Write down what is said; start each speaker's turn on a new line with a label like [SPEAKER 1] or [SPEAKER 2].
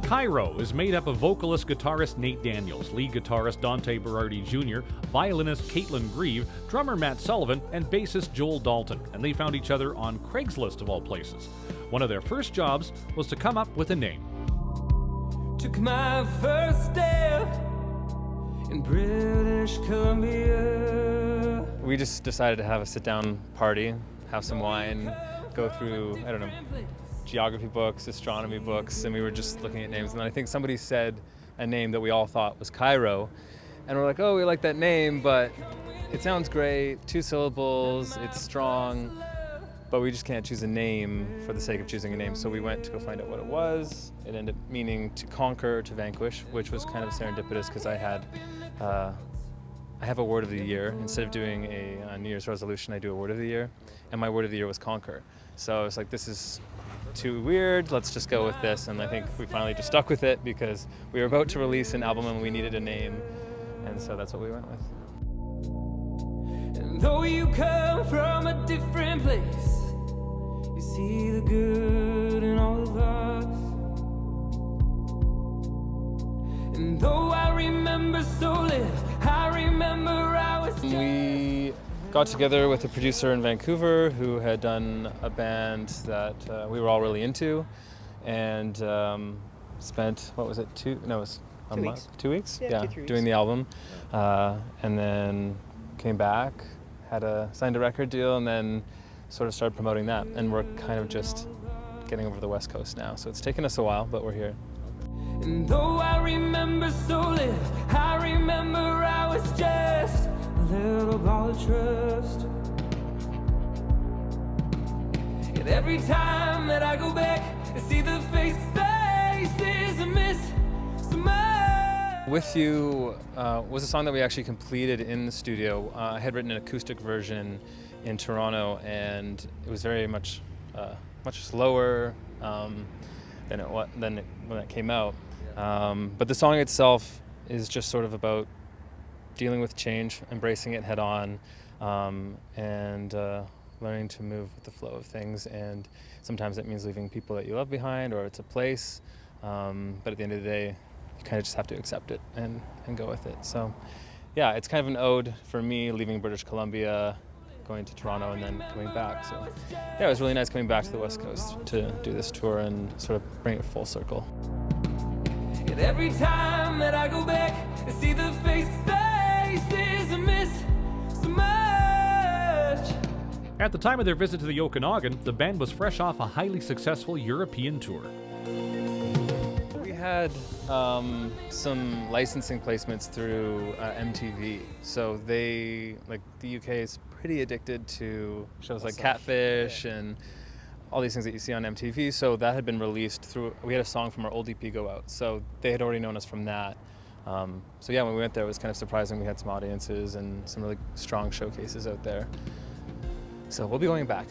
[SPEAKER 1] Cairo is made up of vocalist guitarist Nate Daniels, lead guitarist Dante Berardi Jr., violinist Caitlin Grieve, drummer Matt Sullivan, and bassist Joel Dalton, and they found each other on Craigslist of all places. One of their first jobs was to come up with a name.
[SPEAKER 2] Took my first step in British Columbia.
[SPEAKER 3] We just decided to have a sit-down party, have some wine, go through, I don't know, geography books, astronomy books, and we were just looking at names. And then I think somebody said a name that we all thought was Cairo. And we're like, oh, we like that name, but it sounds great, 2 syllables, it's strong, but we just can't choose a name for the sake of choosing a name. So we went to go find out what it was. It ended up meaning to conquer, to vanquish, which was kind of serendipitous because I have a word of the year. Instead of doing a New Year's resolution, I do a word of the year, and my word of the year was conquer. So I was like, this is too weird, let's just go with this. And I think we finally just stuck with it because we were about to release an album and we needed a name, and so that's what we went with.
[SPEAKER 2] And though you come from a different place, you see the good in all of us. And though I remember so little, I remember I was just...
[SPEAKER 3] We got together with a producer in Vancouver who had done a band that we were all really into, and spent, what was it, 2 weeks? 2 weeks?
[SPEAKER 4] Yeah, 2-3 weeks.
[SPEAKER 3] Doing the album. And then came back, signed a record deal, and then sort of started promoting that. And we're kind of just getting over to the West Coast now. So it's taken us a while, but we're here.
[SPEAKER 2] And though I remember so little, I remember I was just a little ball of trust. And every time that I go back, I see the faces I miss so much.
[SPEAKER 3] With You was a song that we actually completed in the studio. I had written an acoustic version in Toronto, and it was very much slower than when it came out. But the song itself is just sort of about dealing with change, embracing it head on, and learning to move with the flow of things. And sometimes that means leaving people that you love behind, or it's a place. But at the end of the day, you kind of just have to accept it and go with it. So yeah, it's kind of an ode for me leaving British Columbia, going to Toronto, and then coming back. So yeah, it was really nice coming back to the West Coast to do this tour and sort of bring it full circle.
[SPEAKER 2] And every time that I go back, I see the faces I miss so much.
[SPEAKER 1] At the time of their visit to the Okanagan, the band was fresh off a highly successful European tour.
[SPEAKER 3] We had some licensing placements through MTV. So the UK is pretty addicted to shows like Catfish and all these things that you see on MTV. So that had been released through, we had a song from our old EP go out. So they had already known us from that. So yeah, when we went there, it was kind of surprising. We had some audiences and some really strong showcases out there. So we'll be going back.